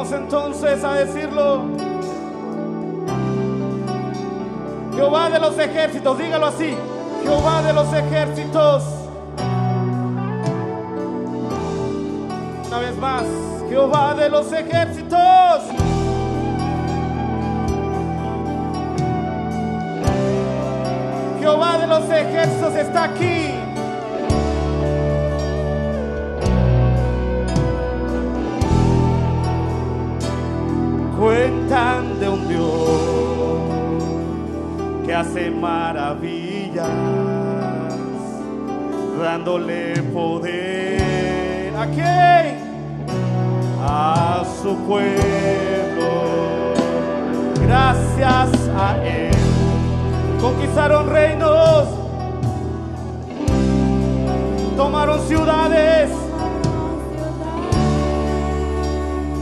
Vamos entonces a decirlo. Jehová de los ejércitos, dígalo así. Jehová de los ejércitos. Una vez más, Jehová de los ejércitos. Jehová de los ejércitos está aquí. Cuentan de un Dios que hace maravillas, dándole poder. ¿A quién? A su pueblo. Gracias a Él conquistaron reinos, tomaron ciudades.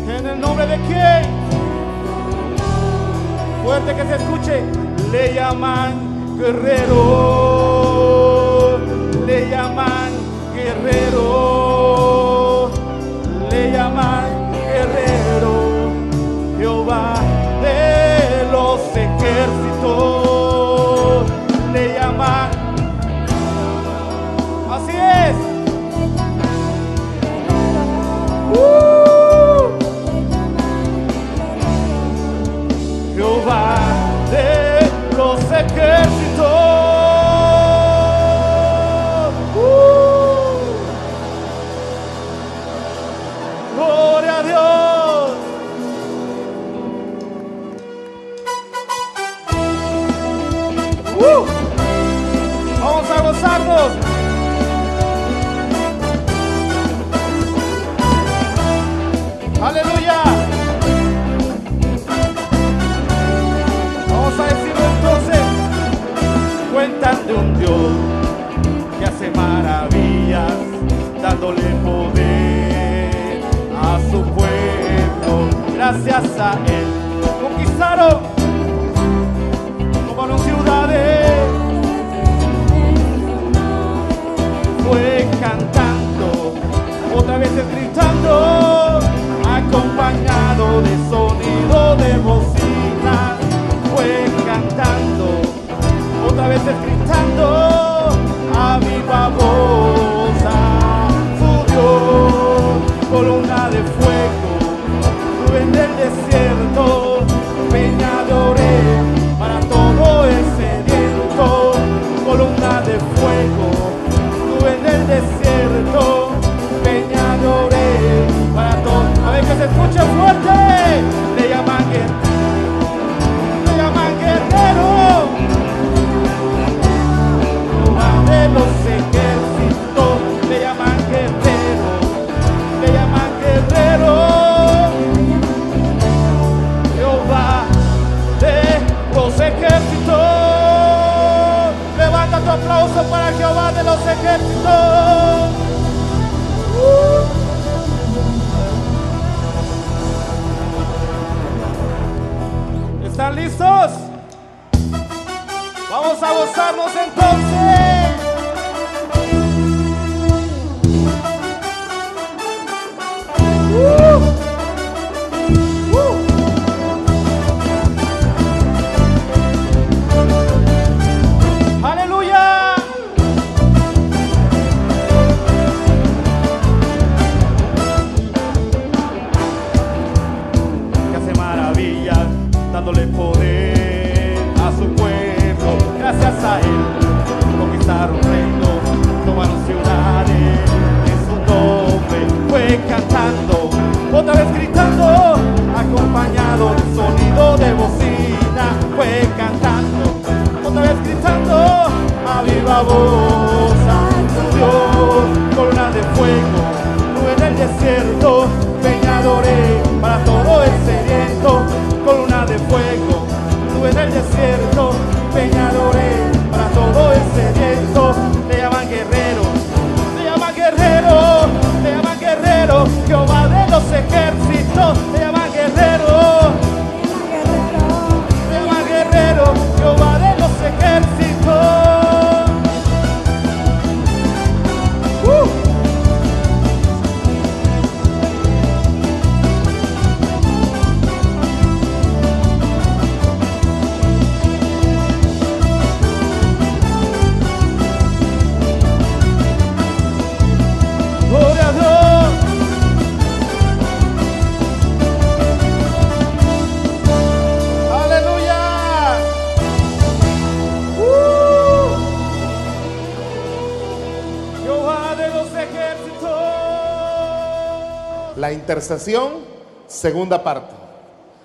¿En el nombre de quién? Fuerte que se escuche. Le llaman guerrero, le llaman guerrero, le llaman guerrero. Jehová de los ejércitos le llaman. Así es. Jehová de los ejércitos. Gloria a Dios. Vamos a gozarnos. Aleluya. Vamos a decirlo entonces. Cuentan de un Dios que hace maravillas, dándole poder a su pueblo. Gracias a Él conquistaron, tomaron ciudades. Fue cantando, otra vez gritando, acompañado de sonido de bocina. Fue cantando, otra vez gritando, a viva voz a su Dios. Columna de fuego, nube en el desierto, peña de Oreb para todo el sediento. Columna de fuego, nube en el desierto, peña de Oreb para todo. A ver que se escuche fuerte. Le llaman guerrero. Jehová de los ejércitos le llaman guerrero, le llaman guerrero. Jehová de los ejércitos. Levanta tu aplauso para Jehová de los ejércitos. ¿Están listos? Vamos a gozarnos entonces. Aleluya. Que hace maravillas, dándole poder a su pueblo. Gracias a Él conquistaron reinos, tomaron ciudades. En su nombre fue cantando, otra vez gritando, acompañado de sonido de bocina. Fue cantando, otra vez gritando, a viva voz a su Dios. Columna de fuego, nube en el desierto, peña de Oreb para todo el sediento. Columna de fuego, nube en el desierto, peña de Oreb para todo el sediento. Le llaman guerrero, le llaman guerrero, le llaman guerrero. Jehová de los ejércitos, le llaman guerrero, le llaman guerrero. Jehová de los ejércitos. La intercesión, segunda parte.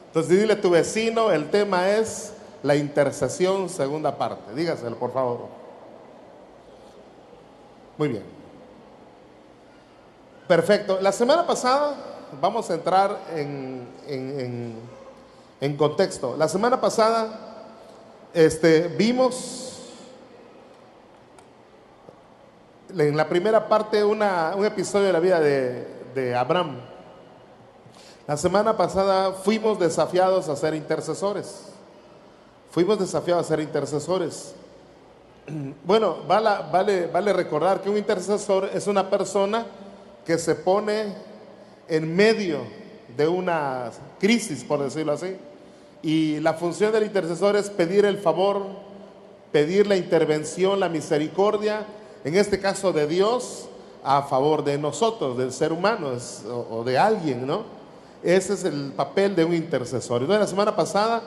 Entonces dile a tu vecino, el tema es la intercesión, segunda parte. Dígaselo, por favor. Muy bien. Perfecto. La semana pasada, vamos a entrar en contexto. La semana pasada vimos en la primera parte un episodio de la vida de Abraham. La semana pasada fuimos desafiados a ser intercesores. Fuimos desafiados a ser intercesores. Bueno, vale recordar que un intercesor es una persona que se pone en medio de una crisis, por decirlo así. Y la función del intercesor es pedir el favor, pedir la intervención, la misericordia, en este caso de Dios, a favor de nosotros, del ser humano o de alguien, ¿no? Ese es el papel de un intercesor. Entonces, la semana pasada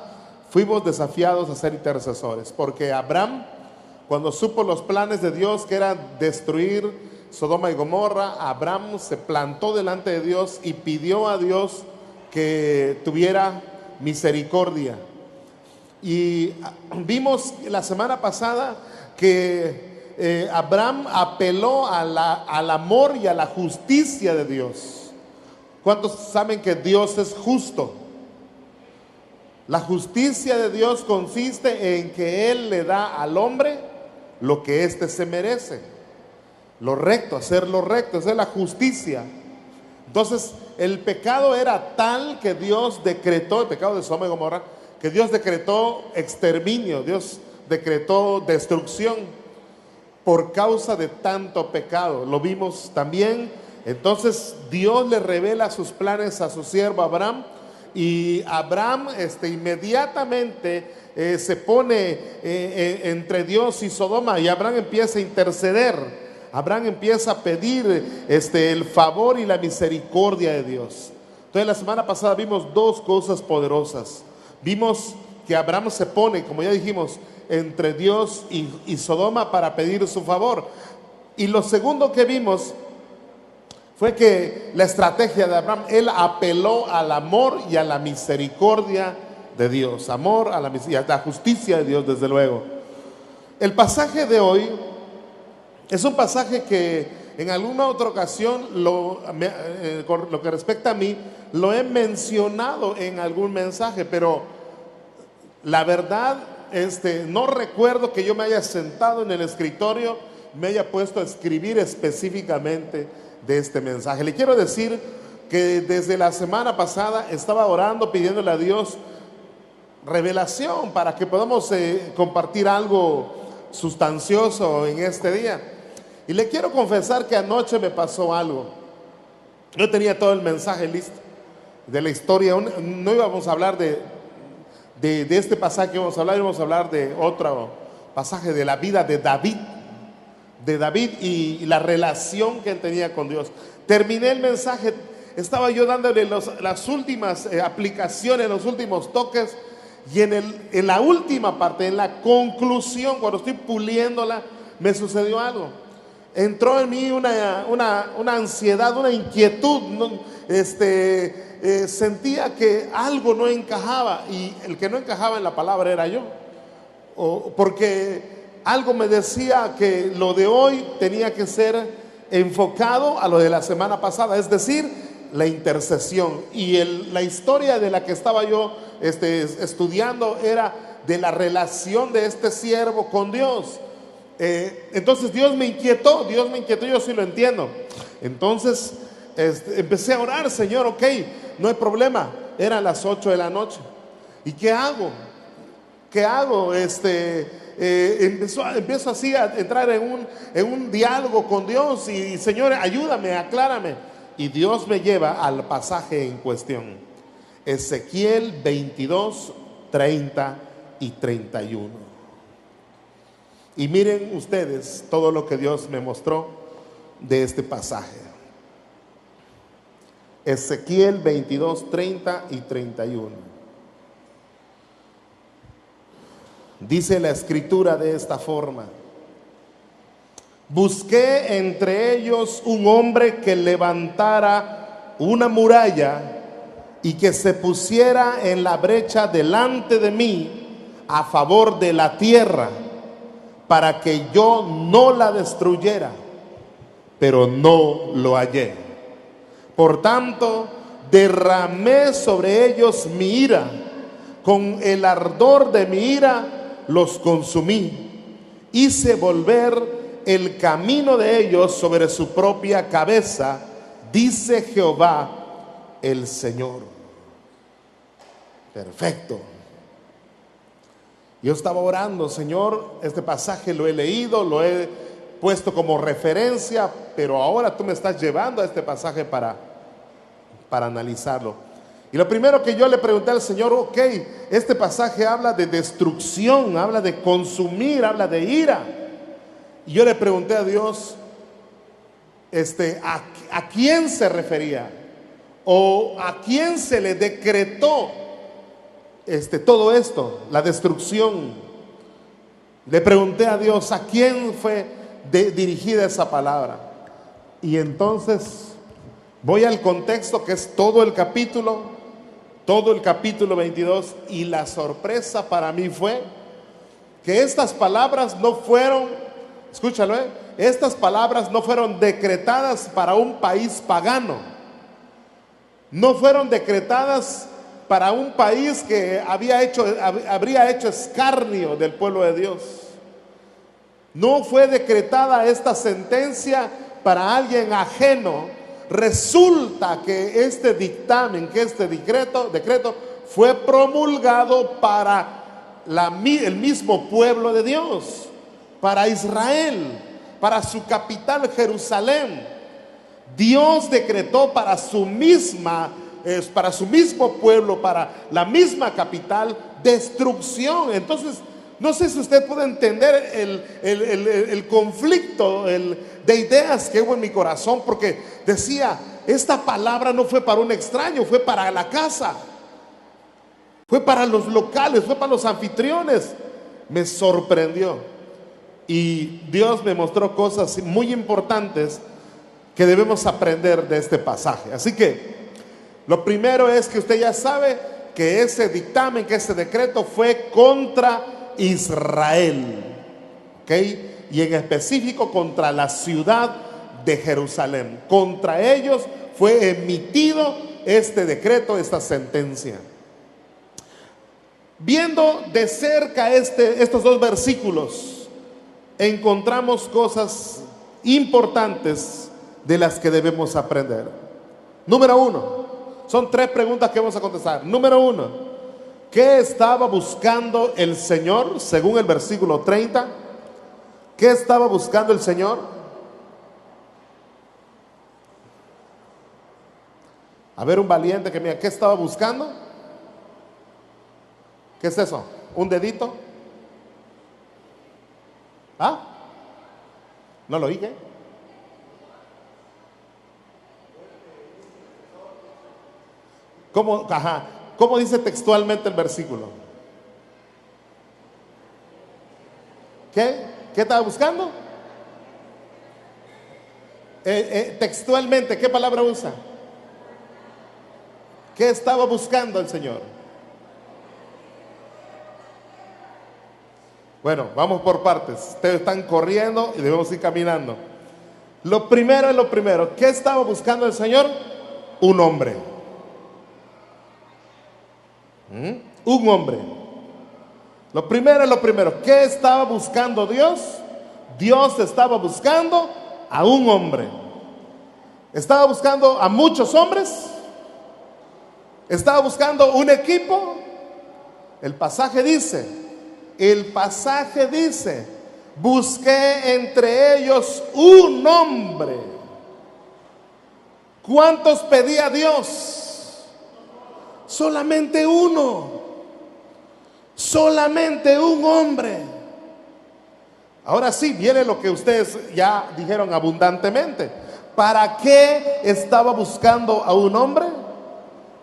fuimos desafiados a ser intercesores, porque Abraham, cuando supo los planes de Dios, que eran destruir Sodoma y Gomorra, Abraham se plantó delante de Dios y pidió a Dios que tuviera misericordia. Y vimos la semana pasada que Abraham apeló al amor y a la justicia de Dios. ¿Cuántos saben que Dios es justo? La justicia de Dios consiste en que Él le da al hombre lo que éste se merece. Lo recto, hacer lo recto, esa es la justicia. Entonces, el pecado era tal que Dios decretó, el pecado de Sodoma y Gomorra, que Dios decretó exterminio, Dios decretó destrucción por causa de tanto pecado. Lo vimos también. Entonces Dios le revela sus planes a su siervo Abraham, y Abraham inmediatamente se pone entre Dios y Sodoma, y Abraham empieza a interceder. Abraham empieza a pedir el favor y la misericordia de Dios. Entonces la semana pasada vimos dos cosas poderosas. Vimos que Abraham se pone, como ya dijimos, entre Dios y Sodoma para pedir su favor. Y lo segundo que vimos fue que la estrategia de Abraham, él apeló al amor y a la misericordia de Dios. Amor a y a la justicia de Dios, desde luego. El pasaje de hoy es un pasaje que en alguna otra ocasión, lo que respecta a mí, lo he mencionado en algún mensaje, pero la verdad, no recuerdo que yo me haya sentado en el escritorio, me haya puesto a escribir específicamente de este mensaje. Le quiero decir que desde la semana pasada estaba orando, pidiéndole a Dios revelación para que podamos compartir algo sustancioso en este día. Y le quiero confesar que anoche me pasó algo. Yo tenía todo el mensaje listo de la historia. No íbamos a hablar de este pasaje que íbamos a hablar de otro pasaje de la vida de David y la relación que él tenía con Dios. Terminé el mensaje, estaba yo dándole las últimas aplicaciones, los últimos toques, y en la última parte, en la conclusión, cuando estoy puliéndola, me sucedió algo. Entró en mí una ansiedad, una inquietud, ¿no? Sentía que algo no encajaba, y el que no encajaba en la palabra era yo, porque algo me decía que lo de hoy tenía que ser enfocado a lo de la semana pasada, es decir, la intercesión. Y la historia de la que estaba yo estudiando era de la relación de este siervo con Dios. Entonces Dios me inquietó, yo sí lo entiendo. Entonces empecé a orar, Señor, ok, no hay problema. Eran las 8 de la noche. ¿Y qué hago? Empiezo así a entrar en un diálogo con Dios, y Señor, ayúdame, aclárame. Y Dios me lleva al pasaje en cuestión, Ezequiel 22, 30 y 31. Y miren ustedes todo lo que Dios me mostró de este pasaje. Ezequiel 22, 30 y 31. Dice la escritura de esta forma: busqué entre ellos un hombre que levantara una muralla y que se pusiera en la brecha delante de mí a favor de la tierra, para que yo no la destruyera, pero no lo hallé. Por tanto, derramé sobre ellos mi ira, con el ardor de mi ira los consumí, hice volver el camino de ellos sobre su propia cabeza, dice Jehová el Señor. Perfecto. Yo estaba orando, Señor, este pasaje lo he leído, lo he puesto como referencia, pero ahora tú me estás llevando a este pasaje para analizarlo. Y lo primero que yo le pregunté al Señor, ok, este pasaje habla de destrucción, habla de consumir, habla de ira. Y yo le pregunté a Dios, ¿a quién se refería? ¿O a quién se le decretó todo esto, la destrucción? Le pregunté a Dios, ¿a quién fue dirigida esa palabra? Y entonces voy al contexto, que es todo el capítulo 22, y la sorpresa para mí fue que estas palabras no fueron, escúchalo, estas palabras no fueron decretadas para un país pagano, no fueron decretadas para un país que habría hecho escarnio del pueblo de Dios. No fue decretada esta sentencia para alguien ajeno. Resulta que este dictamen, que este decreto fue promulgado para el mismo pueblo de Dios, para Israel, para su capital Jerusalén. Dios decretó para su mismo pueblo, para la misma capital, destrucción. Entonces, no sé si usted puede entender el conflicto de ideas que hubo en mi corazón, porque decía, esta palabra no fue para un extraño, fue para la casa, fue para los locales, fue para los anfitriones. Me sorprendió, y Dios me mostró cosas muy importantes que debemos aprender de este pasaje. Así que lo primero es que usted ya sabe que ese dictamen, que ese decreto fue contra Israel, ¿ok? Y en específico contra la ciudad de Jerusalén. Contra ellos fue emitido este decreto, esta sentencia. Viendo de cerca estos dos versículos, encontramos cosas importantes de las que debemos aprender. Número uno, son tres preguntas que vamos a contestar. Número uno, ¿qué estaba buscando el Señor? Según el versículo 30, ¿qué estaba buscando el Señor? A ver, un valiente que mira, ¿qué estaba buscando? ¿Qué es eso? ¿Un dedito? ¿Ah? ¿No lo oí? ¿Cómo? Ajá. ¿Cómo dice textualmente el versículo? ¿Qué? ¿Qué estaba buscando? Textualmente, ¿qué palabra usa? ¿Qué estaba buscando el Señor? Bueno, vamos por partes. Ustedes están corriendo y debemos ir caminando. Lo primero es lo primero. ¿Qué estaba buscando el Señor? Un hombre. Un hombre. Lo primero es lo primero. ¿Qué estaba buscando Dios? Dios estaba buscando a un hombre. ¿Estaba buscando a muchos hombres? ¿Estaba buscando un equipo? El pasaje dice, busqué entre ellos un hombre. ¿Cuántos pedía Dios? Solamente uno. Solamente un hombre. Ahora sí, viene lo que ustedes ya dijeron abundantemente. ¿Para qué estaba buscando a un hombre?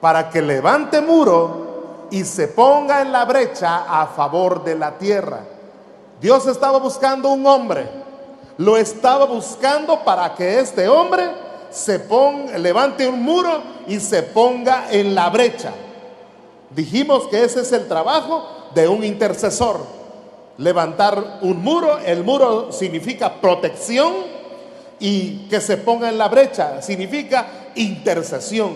Para que levante muro y se ponga en la brecha a favor de la tierra. Dios estaba buscando un hombre. Lo estaba buscando para que este hombre levante un muro y se ponga en la brecha. Dijimos que ese es el trabajo de un intercesor. Levantar un muro, el muro significa protección, y que se ponga en la brecha significa intercesión.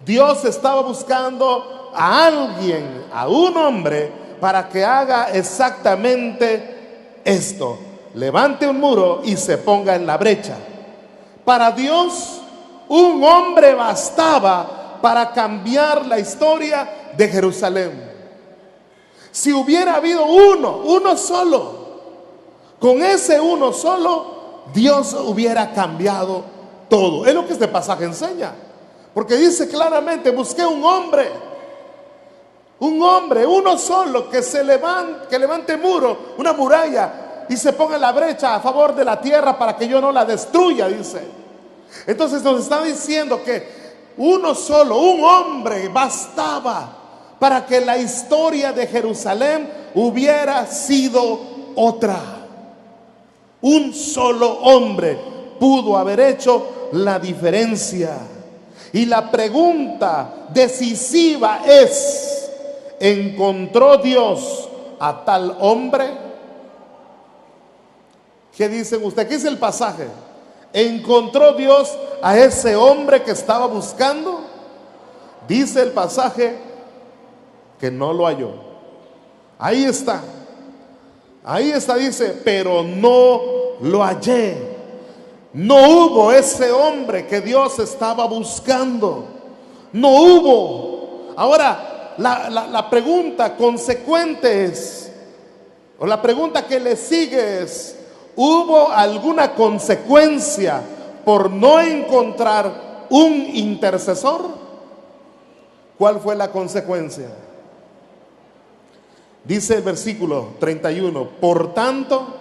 Dios estaba buscando a alguien, a un hombre, para que haga exactamente esto: levante un muro y se ponga en la brecha. Para Dios, un hombre bastaba para cambiar la historia de Jerusalén. Si hubiera habido uno solo, con ese uno solo, Dios hubiera cambiado todo. Es lo que este pasaje enseña, porque dice claramente: busqué un hombre, uno solo, que levante muro, una muralla, y se ponga en la brecha a favor de la tierra para que yo no la destruya, dice. Entonces nos está diciendo que uno solo, un hombre, bastaba para que la historia de Jerusalén hubiera sido otra. Un solo hombre pudo haber hecho la diferencia. Y la pregunta decisiva es: ¿encontró Dios a tal hombre? ¿Qué dicen ustedes? ¿Qué dice el pasaje? ¿Encontró Dios a ese hombre que estaba buscando? Dice el pasaje que no lo halló. Ahí está, dice: pero no lo hallé. No hubo ese hombre que Dios estaba buscando. No hubo. Ahora, la pregunta consecuente es, o la pregunta que le sigue es: ¿hubo alguna consecuencia por no encontrar un intercesor? ¿Cuál fue la consecuencia? Dice el versículo 31: por tanto,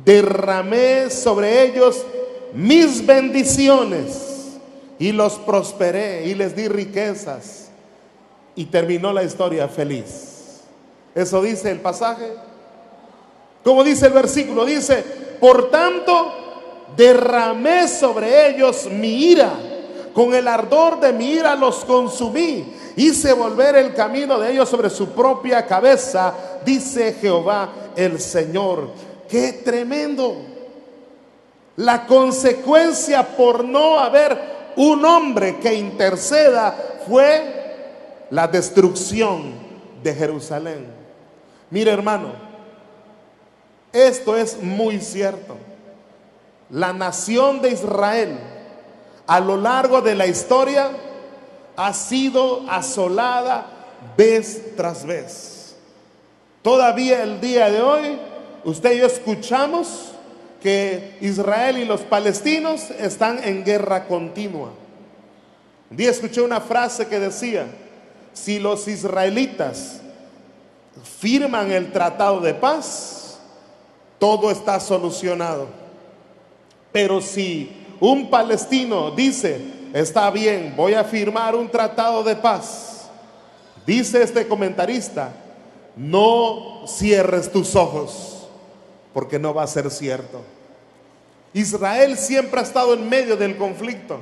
derramé sobre ellos mis bendiciones y los prosperé y les di riquezas. Y terminó la historia feliz. Eso dice el pasaje. ¿Cómo dice el versículo? Dice: por tanto, derramé sobre ellos mi ira, con el ardor de mi ira los consumí, hice volver el camino de ellos sobre su propia cabeza, dice Jehová el Señor. ¡Qué tremendo! La consecuencia por no haber un hombre que interceda fue la destrucción de Jerusalén. Mire, hermano, esto es muy cierto. La nación de Israel, a lo largo de la historia, ha sido asolada vez tras vez. Todavía el día de hoy, usted y yo escuchamos que Israel y los palestinos están en guerra continua. Un día escuché una frase que decía: si los israelitas firman el tratado de paz, todo está solucionado. Pero si un palestino dice: está bien, voy a firmar un tratado de paz, dice este comentarista, no cierres tus ojos, porque no va a ser cierto. Israel siempre ha estado en medio del conflicto.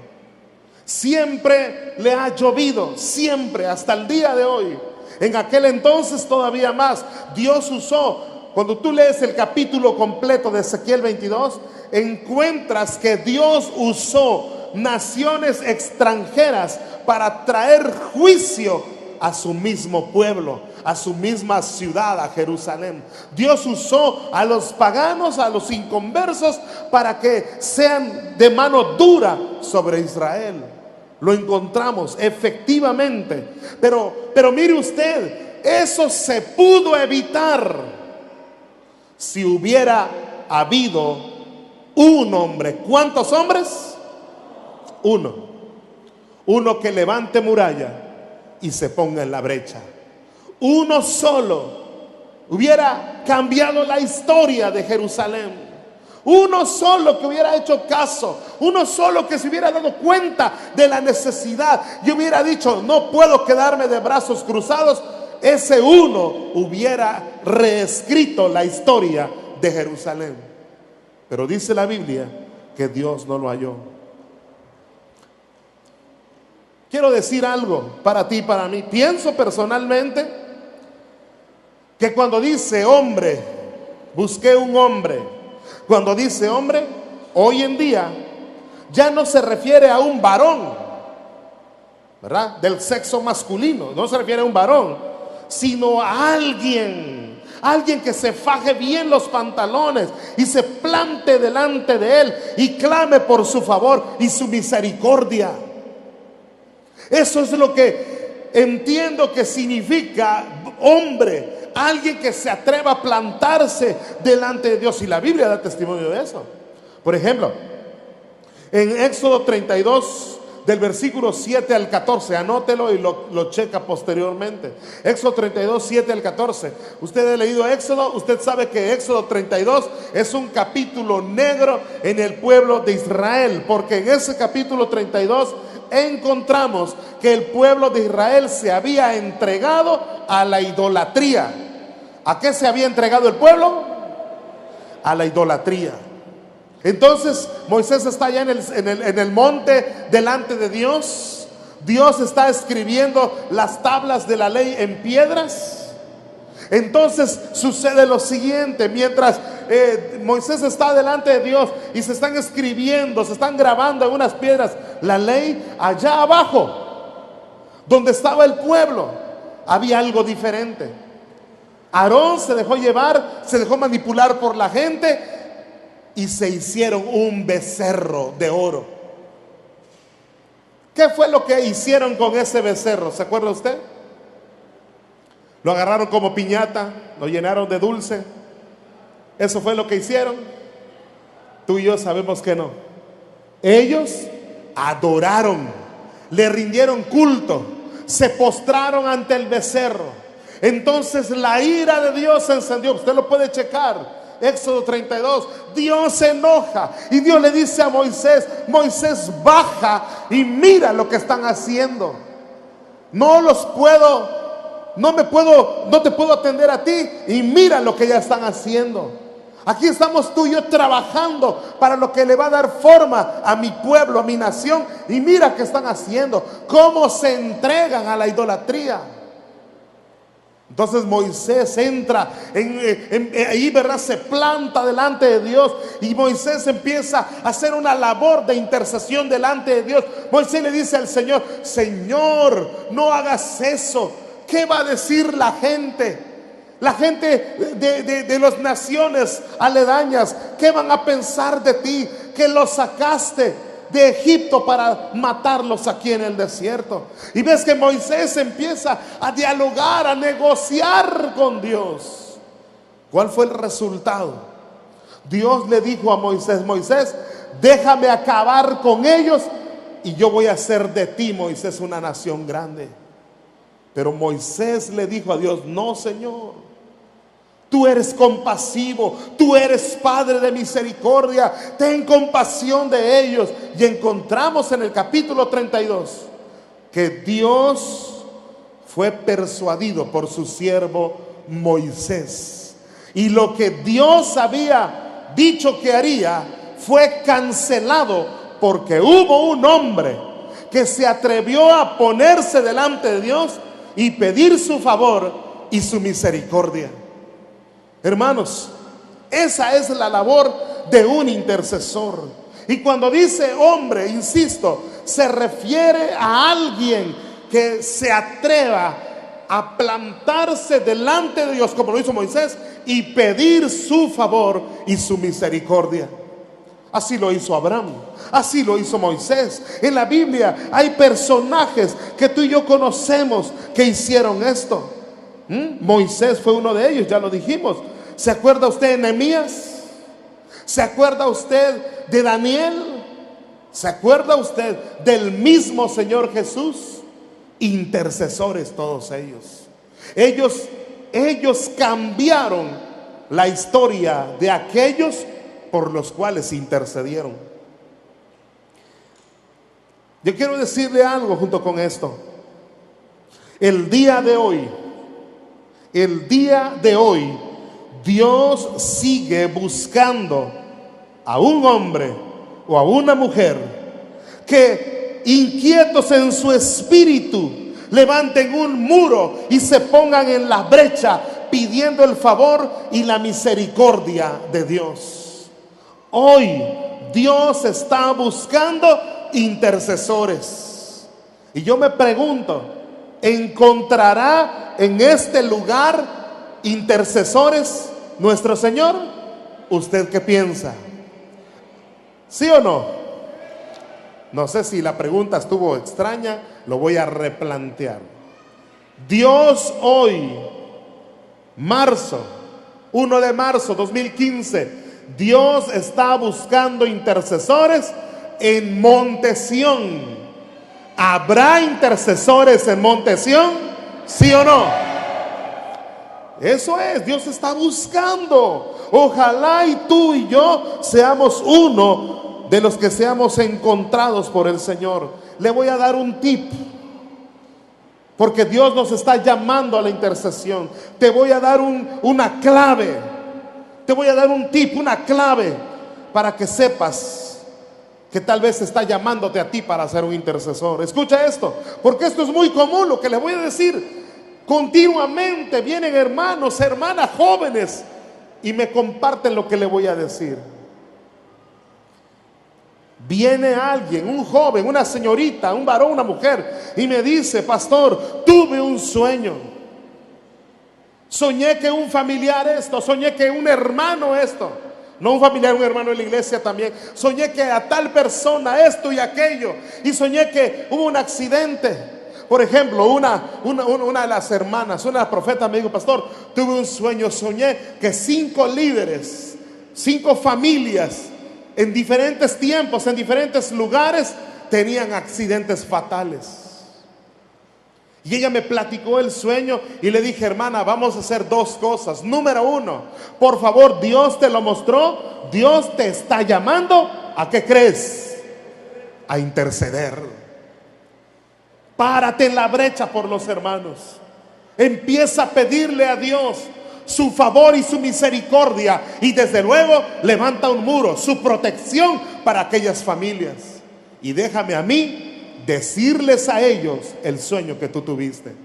Siempre le ha llovido, siempre, hasta el día de hoy. En aquel entonces todavía más. Dios usó, cuando tú lees el capítulo completo de Ezequiel 22, encuentras que Dios usó naciones extranjeras para traer juicio a su mismo pueblo, a su misma ciudad, a Jerusalén. Dios usó a los paganos, a los inconversos, para que sean de mano dura sobre Israel. Lo encontramos efectivamente. Pero mire usted, eso se pudo evitar si hubiera habido un hombre. ¿Cuántos hombres? Uno que levante muralla y se ponga en la brecha. Uno solo hubiera cambiado la historia de Jerusalén. Uno solo que hubiera hecho caso, uno solo que se hubiera dado cuenta de la necesidad y hubiera dicho: no puedo quedarme de brazos cruzados. Ese uno hubiera reescrito la historia de Jerusalén. Pero dice la Biblia que Dios no lo halló. quiero decir algo para ti y para mí. Pienso personalmente que cuando dice hombre, busqué un hombre, cuando dice hombre, hoy en día ya no se refiere a un varón, ¿verdad? Del sexo masculino, no se refiere a un varón, sino a alguien que se faje bien los pantalones y se plante delante de él y clame por su favor y su misericordia. Eso es lo que entiendo que significa hombre, alguien que se atreva a plantarse delante de Dios, y la Biblia da testimonio de eso. Por ejemplo, en Éxodo 32, del versículo 7 al 14, anótelo y lo checa posteriormente. Éxodo 32, 7 al 14. Usted ha leído Éxodo, usted sabe que Éxodo 32 es un capítulo negro en el pueblo de Israel, porque en ese capítulo 32 encontramos que el pueblo de Israel se había entregado a la idolatría. ¿A qué se había entregado el pueblo? A la idolatría. Entonces Moisés está allá en el monte delante de Dios. Dios está escribiendo las tablas de la ley en piedras. Entonces sucede lo siguiente: mientras Moisés está delante de Dios y se están escribiendo, se están grabando en unas piedras la ley, allá abajo donde estaba el pueblo había algo diferente. Aarón se dejó llevar, se dejó manipular por la gente y se hicieron un becerro de oro. ¿Qué fue lo que hicieron con ese becerro? ¿Se acuerda usted? Lo agarraron como piñata, lo llenaron de dulce. ¿Eso fue lo que hicieron? Tú y yo sabemos que no. Ellos adoraron, le rindieron culto, se postraron ante el becerro. Entonces la ira de Dios se encendió. Usted lo puede checar. Éxodo 32, Dios se enoja y Dios le dice a Moisés: Moisés, baja y mira lo que están haciendo. No te puedo atender a ti, y mira lo que ya están haciendo. Aquí estamos tú y yo trabajando para lo que le va a dar forma a mi pueblo, a mi nación, y mira qué están haciendo, cómo se entregan a la idolatría. Entonces Moisés entra ahí, ¿verdad? Se planta delante de Dios y Moisés empieza a hacer una labor de intercesión delante de Dios. Moisés le dice al Señor: Señor, no hagas eso. ¿Qué va a decir la gente? La gente de las naciones aledañas, ¿qué van a pensar de ti? Que los sacaste de Egipto para matarlos aquí en el desierto. Y ves que Moisés empieza a dialogar, a negociar con Dios. ¿Cuál fue el resultado? Dios le dijo a Moisés: Moisés, déjame acabar con ellos y yo voy a hacer de ti, Moisés, una nación grande. Pero Moisés le dijo a Dios: no, Señor, tú eres compasivo, tú eres Padre de misericordia, ten compasión de ellos. Y encontramos en el capítulo 32 que Dios fue persuadido por su siervo Moisés, y lo que Dios había dicho que haría fue cancelado, porque hubo un hombre que se atrevió a ponerse delante de Dios y pedir su favor y su misericordia. Hermanos, esa es la labor de un intercesor. Y cuando dice hombre, insisto, se refiere a alguien que se atreva a plantarse delante de Dios, como lo hizo Moisés, y pedir su favor y su misericordia. Así lo hizo Abraham, así lo hizo Moisés. En la Biblia hay personajes que tú y yo conocemos que hicieron esto. Moisés fue uno de ellos, ya lo dijimos. ¿Se acuerda usted de Nehemías? ¿Se acuerda usted de Daniel? ¿Se acuerda usted del mismo Señor Jesús? Intercesores todos ellos. Ellos cambiaron la historia de aquellos por los cuales intercedieron. Yo quiero decirle algo junto con esto. El día de hoy, Dios sigue buscando a un hombre o a una mujer que inquietos en su espíritu, levanten un muro y se pongan en la brecha pidiendo el favor y la misericordia de Dios. Hoy Dios está buscando intercesores. Y yo me pregunto, ¿encontrará en este lugar intercesores nuestro Señor? ¿Usted qué piensa? ¿Sí o no? No sé si la pregunta estuvo extraña, lo voy a replantear. Dios hoy, 1 de marzo 2015, Dios está buscando intercesores en Monte Sión. ¿Habrá intercesores en Monte Sión? ¿Sí o no? Eso es, Dios está buscando. Ojalá y tú y yo seamos uno de los que seamos encontrados por el Señor. Le voy a dar un tip, porque Dios nos está llamando a la intercesión. Te voy a dar una clave. Te voy a dar un tip, una clave, para que sepas que tal vez está llamándote a ti para ser un intercesor. Escucha esto, porque esto es muy común lo que les voy a decir. Continuamente vienen hermanos, hermanas jóvenes y me comparten lo que le voy a decir. Viene alguien, un joven, una señorita, un varón, una mujer, y me dice: pastor, tuve un sueño. Soñé que un familiar esto, soñé que un hermano esto. No un familiar, un hermano de la iglesia también. Soñé que a tal persona esto y aquello. Y soñé que hubo un accidente. Por ejemplo, una de las hermanas, una profeta me dijo: pastor, tuve un sueño, soñé que 5 líderes, 5 familias, en diferentes tiempos, en diferentes lugares, tenían accidentes fatales. Y ella me platicó el sueño y le dije: hermana, vamos a hacer 2 cosas. Número 1, por favor, Dios te lo mostró, Dios te está llamando. ¿A qué crees? A interceder. Párate en la brecha por los hermanos. Empieza a pedirle a Dios su favor y su misericordia, y desde luego levanta un muro, su protección para aquellas familias. Y déjame a mí decirles a ellos el sueño que tú tuviste.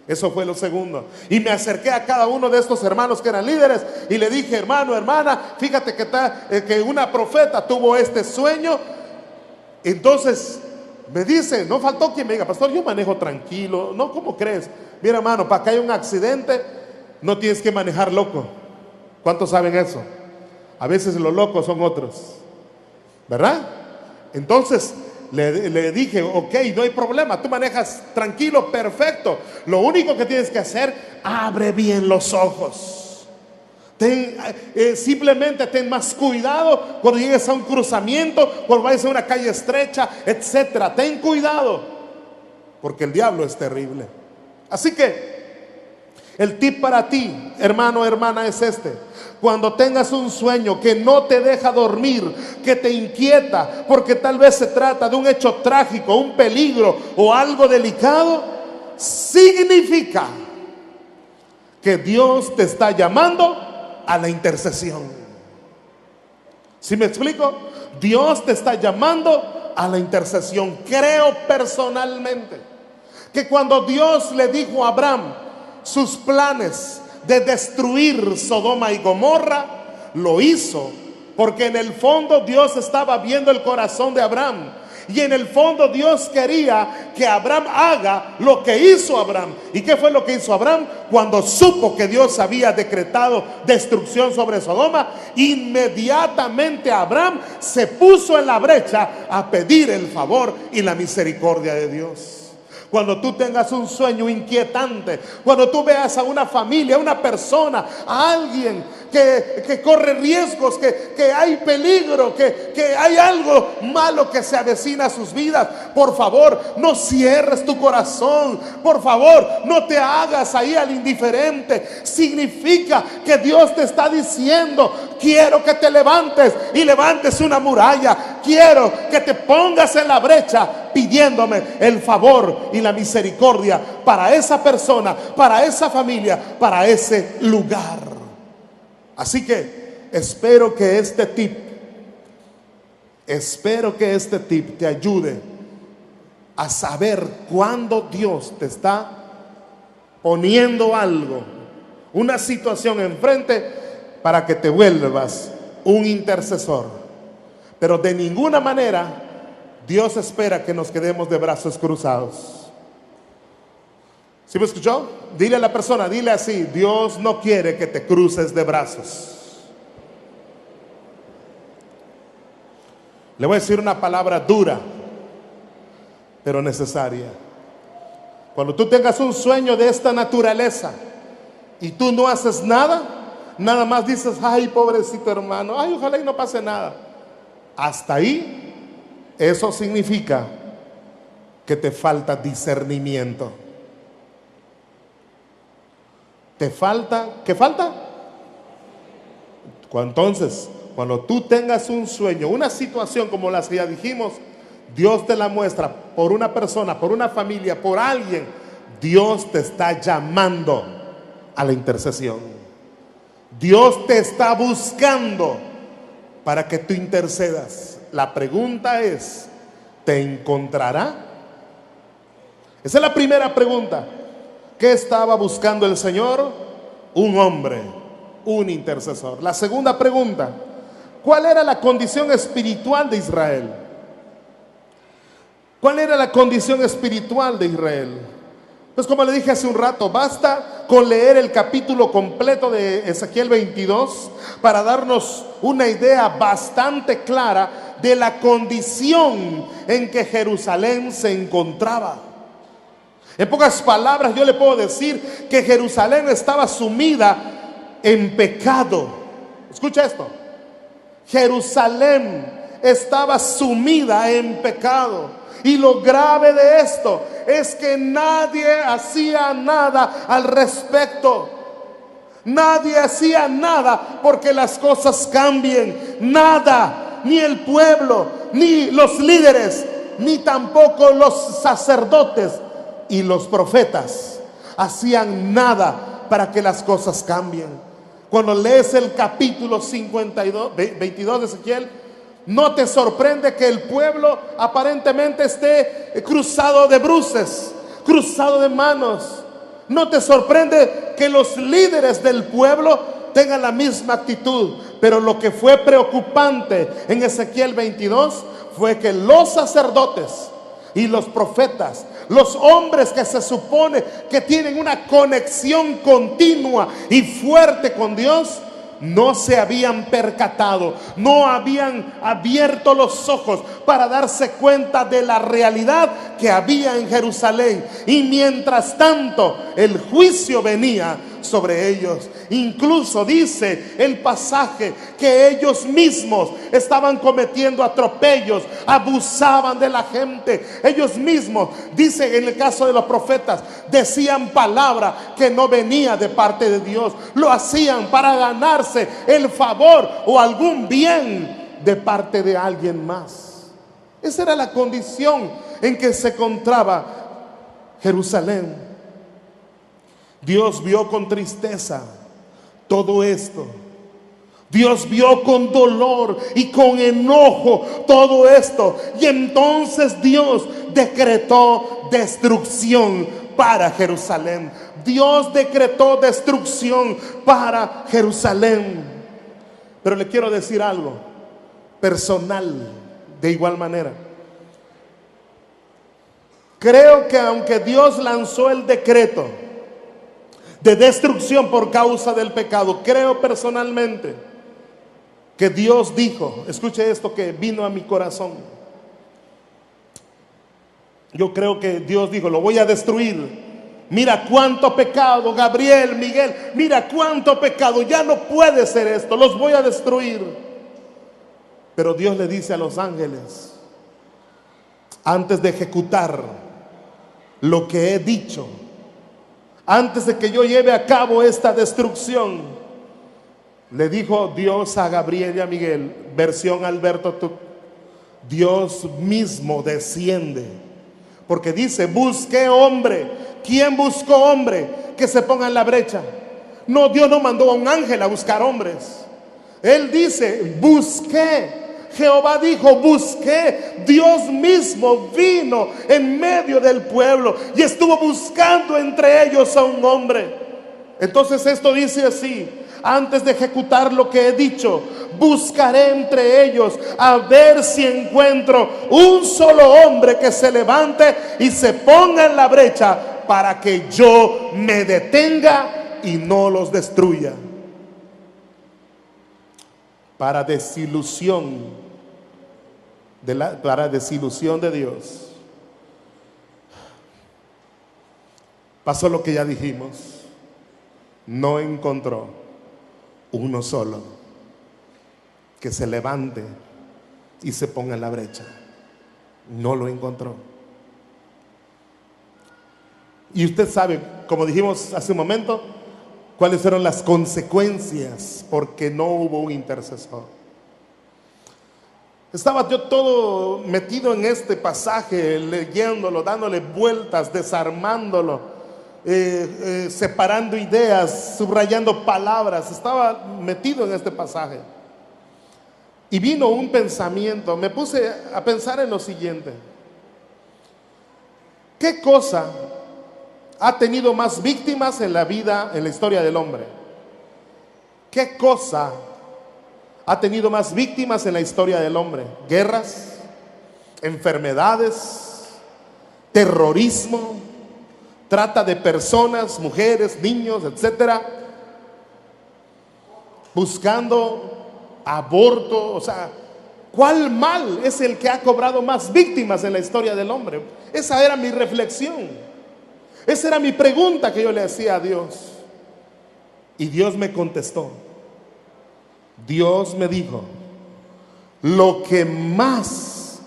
Eso fue lo segundo. Y me acerqué a cada uno de estos hermanos que eran líderes y le dije: hermano, hermana, fíjate que una profeta tuvo este sueño. Entonces me dice, no faltó quien me diga: pastor, yo manejo tranquilo. No, ¿cómo crees? Mira, hermano, para que haya un accidente no tienes que manejar loco. ¿Cuántos saben eso? A veces los locos son otros, ¿verdad? Entonces le dije: ok, no hay problema, tú manejas tranquilo, perfecto. Lo único que tienes que hacer, abre bien los ojos. Simplemente ten más cuidado cuando llegues a un cruzamiento, cuando vayas a una calle estrecha, etcétera. Ten cuidado, porque el diablo es terrible. Así que el tip para ti, hermano, hermana, es este: cuando tengas un sueño que no te deja dormir, que te inquieta, porque tal vez se trata de un hecho trágico, un peligro o algo delicado, significa que Dios te está llamando a la intercesión. ¿Sí me explico? Dios te está llamando a la intercesión. Creo personalmente que cuando Dios le dijo a Abraham sus planes de destruir Sodoma y Gomorra, lo hizo porque en el fondo Dios estaba viendo el corazón de Abraham, y en el fondo Dios quería que Abraham haga lo que hizo Abraham. ¿Y qué fue lo que hizo Abraham? Cuando supo que Dios había decretado destrucción sobre Sodoma, inmediatamente Abraham se puso en la brecha a pedir el favor y la misericordia de Dios. Cuando tú tengas un sueño inquietante, cuando tú veas a una familia, a una persona, a alguien que corre riesgos, que hay peligro, que hay algo malo que se avecina a sus vidas, por favor, no cierres tu corazón. Por favor, no te hagas ahí al indiferente. Significa que Dios te está diciendo: quiero que te levantes y levantes una muralla. Quiero que te pongas en la brecha pidiéndome el favor y la misericordia para esa persona, para esa familia, para ese lugar. Así que espero que este tip te ayude a saber cuándo Dios te está poniendo algo, una situación enfrente, para que te vuelvas un intercesor. Pero de ninguna manera Dios espera que nos quedemos de brazos cruzados. ¿Sí me escuchó? Dile a la persona, dile así: Dios no quiere que te cruces de brazos. Le voy a decir una palabra dura, pero necesaria. Cuando tú tengas un sueño de esta naturaleza y tú no haces nada, nada más dices: ay, pobrecito hermano, ay, ojalá y no pase nada. Hasta ahí, eso significa que te falta discernimiento. ¿Te falta? ¿Qué falta? Entonces, cuando tú tengas un sueño, una situación como las que ya dijimos, Dios te la muestra por una persona, por una familia, por alguien. Dios te está llamando a la intercesión. Dios te está buscando para que tú intercedas. La pregunta es: ¿te encontrará? Esa es la primera pregunta. ¿Qué estaba buscando el Señor? Un hombre, un intercesor. La segunda pregunta: ¿cuál era la condición espiritual de Israel? ¿Cuál era la condición espiritual de Israel? Pues como le dije hace un rato, basta con leer el capítulo completo de Ezequiel 22 para darnos una idea bastante clara de la condición en que Jerusalén se encontraba. En pocas palabras, yo le puedo decir que Jerusalén estaba sumida en pecado. Escucha esto: Jerusalén estaba sumida en pecado. Y lo grave de esto es que nadie hacía nada al respecto. Nadie hacía nada porque las cosas cambien. Nada, ni el pueblo, ni los líderes, ni tampoco los sacerdotes y los profetas hacían nada para que las cosas cambien. Cuando lees el capítulo 22 de Ezequiel, no te sorprende que el pueblo aparentemente esté cruzado de bruces, cruzado de manos. No te sorprende que los líderes del pueblo tengan la misma actitud. Pero lo que fue preocupante en Ezequiel 22 fue que los sacerdotes y los profetas, los hombres que se supone que tienen una conexión continua y fuerte con Dios, no se habían percatado, no habían abierto los ojos para darse cuenta de la realidad que había en Jerusalén. Y mientras tanto, el juicio venía sobre ellos. Incluso dice el pasaje que ellos mismos estaban cometiendo atropellos, abusaban de la gente. Ellos mismos, dice en el caso de los profetas, decían palabra que no venía de parte de Dios. Lo hacían para ganarse el favor o algún bien de parte de alguien más. Esa era la condición en que se encontraba Jerusalén. Dios vio con tristeza todo esto. Dios vio con dolor y con enojo todo esto. Y entonces Dios decretó destrucción para Jerusalén. Dios decretó destrucción para Jerusalén. Pero le quiero decir algo personal de igual manera. Creo que aunque Dios lanzó el decreto de destrucción por causa del pecado, creo personalmente que Dios dijo, escuche esto que vino a mi corazón. Yo creo que Dios dijo: lo voy a destruir. Mira cuánto pecado, Gabriel, Miguel, mira cuánto pecado, ya no puede ser esto, los voy a destruir. Pero Dios le dice a los ángeles, antes de ejecutar lo que he dicho, antes de que yo lleve a cabo esta destrucción, le dijo Dios a Gabriel y a Miguel, versión Alberto Tuc, Dios mismo desciende, porque dice: busqué hombre. ¿Quién buscó hombre que se ponga en la brecha? No, Dios no mandó a un ángel a buscar hombres. Él dice: busqué Jehová dijo, busqué. Dios mismo vino en medio del pueblo y estuvo buscando entre ellos a un hombre. Entonces esto dice así: antes de ejecutar lo que he dicho, buscaré entre ellos a ver si encuentro un solo hombre que se levante y se ponga en la brecha para que yo me detenga y no los destruya. Para desilusión de Dios, pasó lo que ya dijimos. No encontró uno solo que se levante y se ponga en la brecha. No lo encontró. Y usted sabe, como dijimos hace un momento, cuáles fueron las consecuencias porque no hubo un intercesor. Estaba yo todo metido en este pasaje, leyéndolo, dándole vueltas, desarmándolo, separando ideas, subrayando palabras. Estaba metido en este pasaje y vino un pensamiento. Me puse a pensar en lo siguiente: ¿qué cosa ha tenido más víctimas en la vida, en la historia del hombre? ¿Qué cosa ha tenido más víctimas en la historia del hombre? Guerras, enfermedades, terrorismo, trata de personas, mujeres, niños, etcétera, buscando aborto. O sea, ¿cuál mal es el que ha cobrado más víctimas en la historia del hombre? Esa era mi reflexión. Esa era mi pregunta que yo le hacía a Dios. Y Dios me contestó. Dios me dijo: lo que más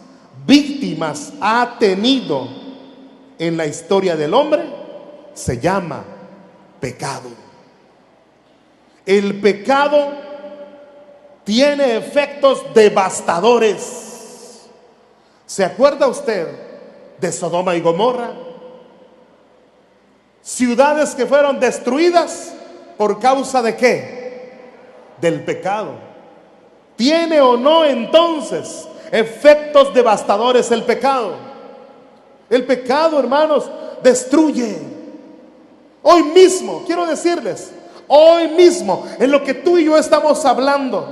víctimas ha tenido en la historia del hombre se llama pecado. El pecado tiene efectos devastadores. ¿Se acuerda usted de Sodoma y Gomorra? Ciudades que fueron destruidas por causa ¿de qué? Del pecado. ¿Tiene o no entonces efectos devastadores el pecado? El pecado, hermanos, destruye. Hoy mismo, quiero decirles, hoy mismo, en lo que tú y yo estamos hablando,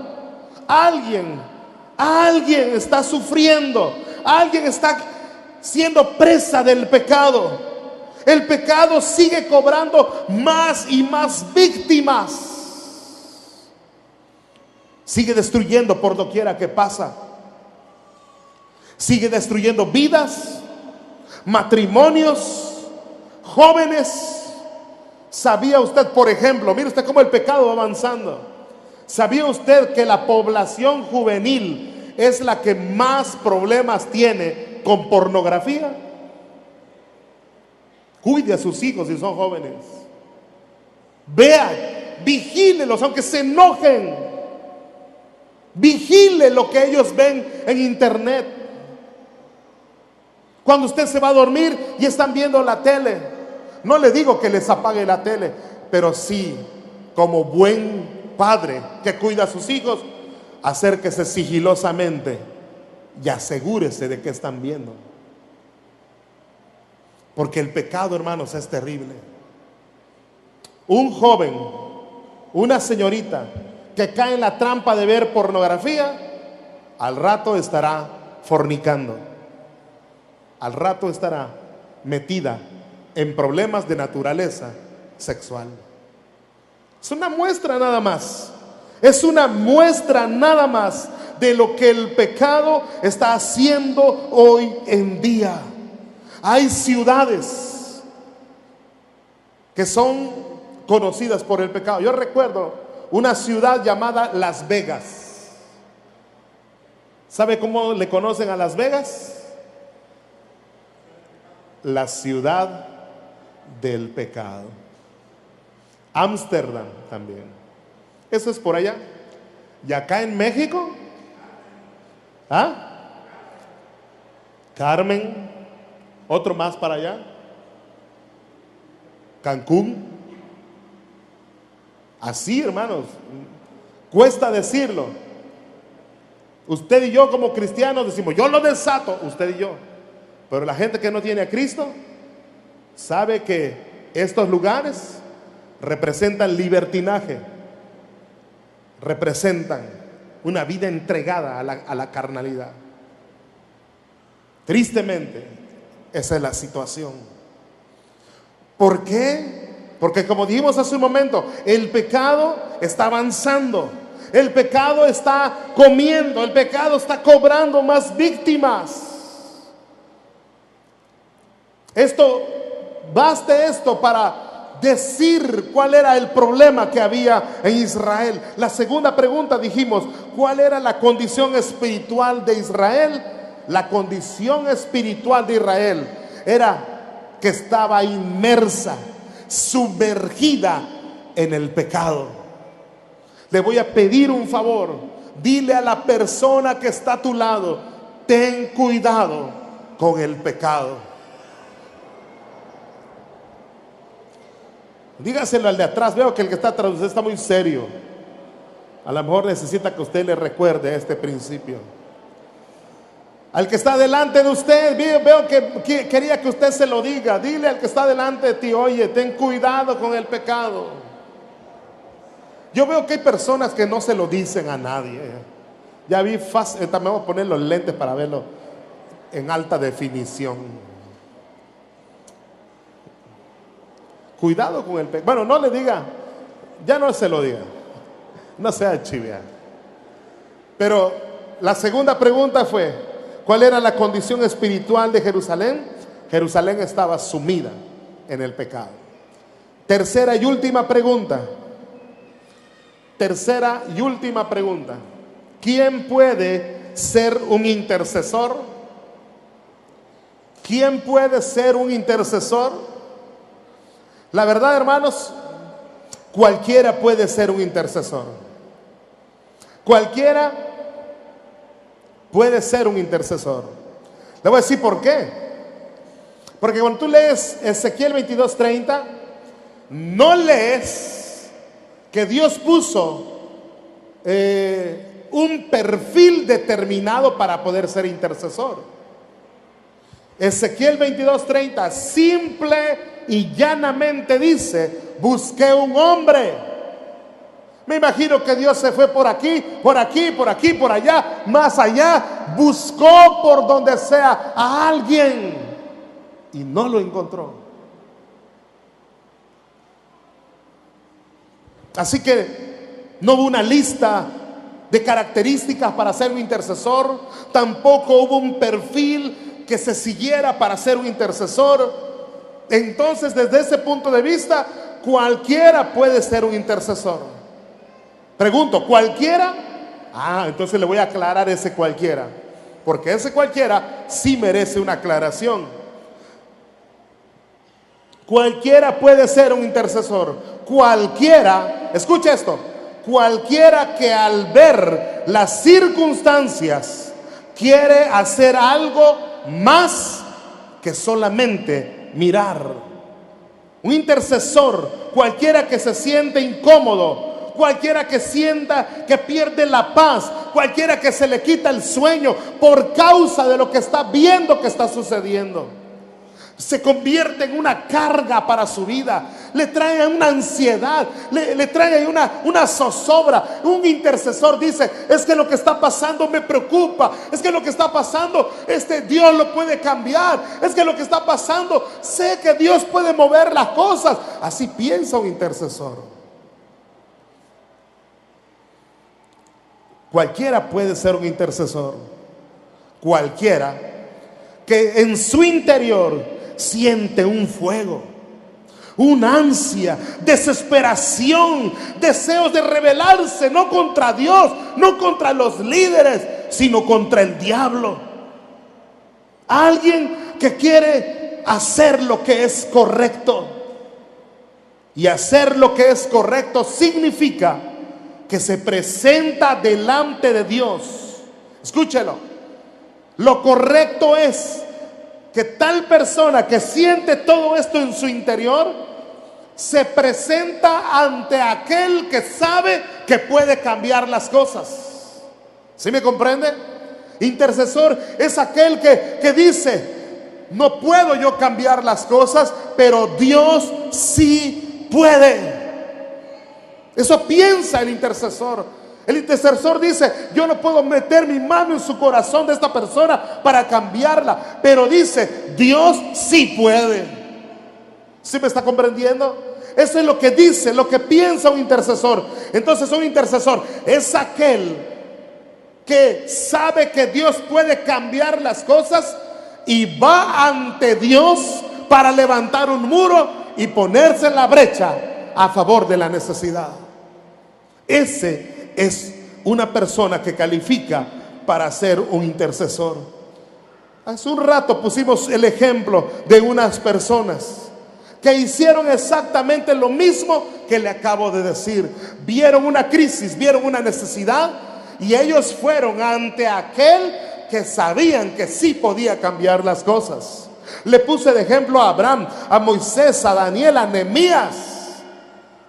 alguien está sufriendo, alguien está siendo presa del pecado. El pecado sigue cobrando más y más víctimas. Sigue destruyendo por doquiera que pasa. Sigue destruyendo vidas, matrimonios, jóvenes. ¿Sabía usted, por ejemplo, mire usted cómo el pecado va avanzando? ¿Sabía usted que la población juvenil es la que más problemas tiene con pornografía? Cuide a sus hijos si son jóvenes. Vean, vigílelos aunque se enojen. Vigile lo que ellos ven en internet. Cuando usted se va a dormir y están viendo la tele, no le digo que les apague la tele, pero sí, como buen padre que cuida a sus hijos, acérquese sigilosamente y asegúrese de que están viendo. Porque el pecado, hermanos, es terrible. Un joven, una señorita que cae en la trampa de ver pornografía, al rato estará fornicando. Al rato estará metida en problemas de naturaleza sexual. Es una muestra nada más. Es una muestra nada más de lo que el pecado está haciendo hoy en día. Hay ciudades que son conocidas por el pecado. Yo recuerdo una ciudad llamada Las Vegas. ¿Sabe cómo le conocen a Las Vegas? La ciudad del pecado. Ámsterdam también. Eso es por allá. Y acá en México, Carmen. Otro más para allá, Cancún. Así, hermanos, cuesta decirlo, Usted y yo como cristianos decimos, yo lo desato, usted y yo. Pero la gente que no tiene a Cristo sabe que estos lugares representan libertinaje, representan una vida entregada a la carnalidad. Tristemente, esa es la situación. ¿Por qué? Porque como dijimos hace un momento, el pecado está avanzando, el pecado está comiendo, el pecado está cobrando más víctimas. Baste esto para decir cuál era el problema que había en Israel. La segunda pregunta dijimos, ¿cuál era la condición espiritual de Israel? La condición espiritual de Israel era que estaba inmersa, sumergida en el pecado. Le voy a pedir un favor. Dile a la persona que está a tu lado, ten cuidado con el pecado. Dígaselo al de atrás. Veo que el que está atrás de usted está muy serio. A lo mejor necesita que usted le recuerde este principio. Al que está delante de usted, veo que quería que usted se lo diga. Dile al que está delante de ti, oye, ten cuidado con el pecado. Yo veo que hay personas que no se lo dicen a nadie. Ya vi fácil, también voy a poner los lentes para verlo en alta definición. Cuidado con el pecado. Bueno, no le diga, ya no se lo diga, no sea chiviar. Pero la segunda pregunta fue, ¿cuál era la condición espiritual de Jerusalén? Jerusalén estaba sumida en el pecado. Tercera y última pregunta. ¿Quién puede ser un intercesor? ¿Quién puede ser un intercesor? La verdad, hermanos, cualquiera puede ser un intercesor. Cualquiera puede ser un intercesor. Le voy a decir por qué. Porque cuando tú lees Ezequiel 22:30, no lees que Dios puso un perfil determinado para poder ser intercesor. Ezequiel 22:30 simple y llanamente dice, busqué un hombre. Me imagino que Dios se fue por aquí, por aquí, por aquí, por allá, más allá. Buscó por donde sea a alguien y no lo encontró. Así que no hubo una lista de características para ser un intercesor. Tampoco hubo un perfil que se siguiera para ser un intercesor. Entonces, desde ese punto de vista, cualquiera puede ser un intercesor. Pregunto, ¿cualquiera? Entonces le voy a aclarar ese cualquiera, porque ese cualquiera sí merece una aclaración. Cualquiera puede ser un intercesor. Cualquiera, escucha esto, cualquiera que al ver las circunstancias quiere hacer algo más que solamente mirar. Un intercesor, cualquiera que se siente incómodo, cualquiera que sienta que pierde la paz, cualquiera que se le quita el sueño por causa de lo que está viendo que está sucediendo, se convierte en una carga para su vida, le trae una ansiedad, le trae una zozobra. Un intercesor dice, es que lo que está pasando me preocupa, es que lo que está pasando, Dios lo puede cambiar, es que lo que está pasando, sé que Dios puede mover las cosas. Así piensa un intercesor. Cualquiera puede ser un intercesor. Cualquiera que en su interior siente un fuego, una ansia, desesperación, deseos de rebelarse, no contra Dios, no contra los líderes, sino contra el diablo. Alguien que quiere hacer lo que es correcto. Y hacer lo que es correcto significa que se presenta delante de Dios. Escúchelo. Lo correcto es que tal persona que siente todo esto en su interior se presenta ante aquel que sabe que puede cambiar las cosas. ¿Sí me comprende? Intercesor es aquel que dice: no puedo yo cambiar las cosas, pero Dios sí puede. Eso piensa el intercesor. El intercesor dice: yo no puedo meter mi mano en su corazón de esta persona para cambiarla, pero dice: Dios sí puede. ¿Sí me está comprendiendo? Eso es lo que dice, lo que piensa un intercesor. Entonces un intercesor es aquel que sabe que Dios puede cambiar las cosas y va ante Dios para levantar un muro y ponerse en la brecha a favor de la necesidad. Ese es una persona que califica para ser un intercesor. Hace un rato pusimos el ejemplo de unas personas que hicieron exactamente lo mismo que le acabo de decir. Vieron una crisis, vieron una necesidad, y ellos fueron ante aquel que sabían que sí podía cambiar las cosas. Le puse de ejemplo a Abraham, a Moisés, a Daniel, a Nehemías,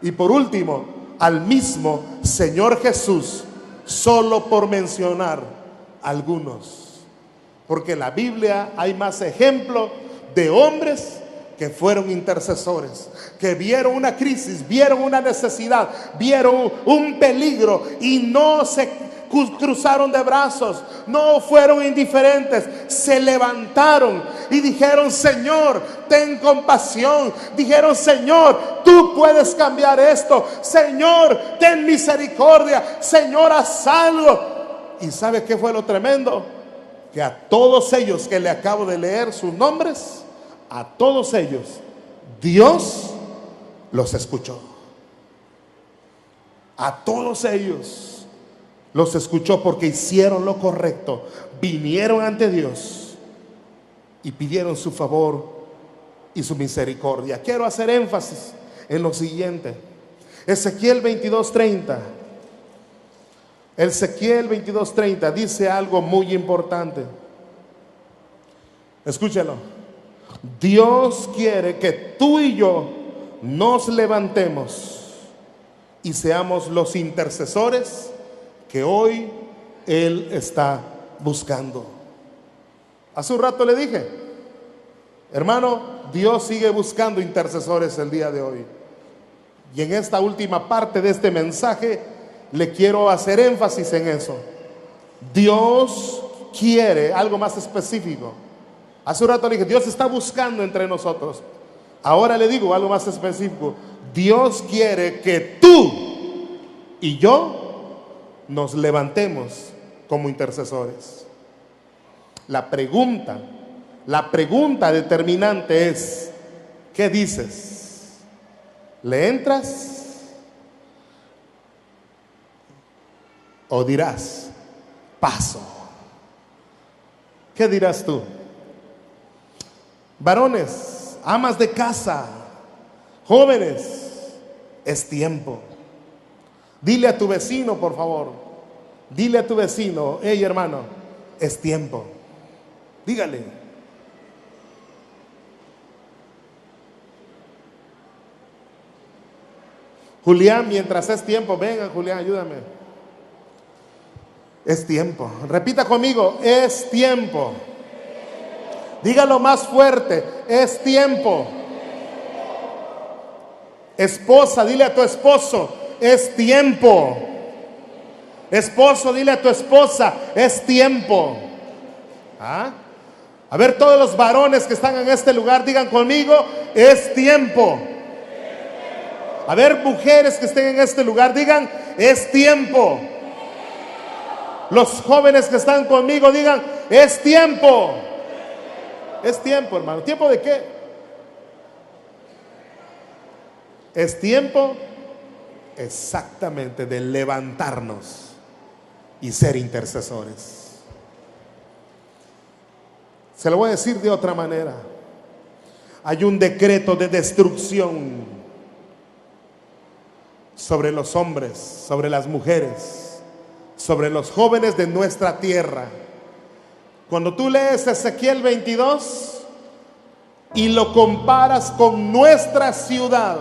y por último al mismo Señor Jesús, solo por mencionar algunos. Porque en la Biblia hay más ejemplos de hombres que fueron intercesores, que vieron una crisis, vieron una necesidad, vieron un peligro y no se cruzaron de brazos, no fueron indiferentes, se levantaron y dijeron: Señor, ten compasión. Dijeron: Señor, tú puedes cambiar esto. Señor, ten misericordia. Señor, haz algo. ¿Y sabe qué fue lo tremendo? Que a todos ellos que le acabo de leer sus nombres, a todos ellos Dios los escuchó. A todos ellos los escuchó porque hicieron lo correcto, vinieron ante Dios y pidieron su favor y su misericordia. Quiero hacer énfasis en lo siguiente. Ezequiel 22:30. Ezequiel 22:30 dice algo muy importante. Escúchalo. Dios quiere que tú y yo nos levantemos y seamos los intercesores que hoy Él está buscando. Hace un rato le dije: hermano, Dios sigue buscando intercesores el día de hoy. Y en esta última parte de este mensaje le quiero hacer énfasis en eso. Dios quiere algo más específico. Hace un rato le dije: Dios está buscando entre nosotros. Ahora le digo algo más específico. Dios quiere que tú y yo nos levantemos como intercesores. La pregunta determinante es: ¿qué dices? ¿Le entras? ¿O dirás: paso? ¿Qué dirás tú? Varones, amas de casa, jóvenes, es tiempo. Dile a tu vecino, por favor, dile a tu vecino: hey hermano, es tiempo. Dígale. Julián, mientras es tiempo, venga Julián, ayúdame. Es tiempo. Repita conmigo: es tiempo. Dígalo más fuerte: es tiempo. Esposa, dile a tu esposo: es tiempo. Esposo, dile a tu esposa: es tiempo. ¿Ah? A ver, todos los varones que están en este lugar, digan conmigo: es tiempo. A ver, mujeres que estén en este lugar, digan: es tiempo. Los jóvenes que están conmigo, digan: es tiempo. Es tiempo, hermano. ¿Tiempo de qué? Es tiempo exactamente de levantarnos y ser intercesores. Se lo voy a decir de otra manera. Hay un decreto de destrucción sobre los hombres, sobre las mujeres, sobre los jóvenes de nuestra tierra. Cuando tú lees Ezequiel 22 y lo comparas con nuestra ciudad,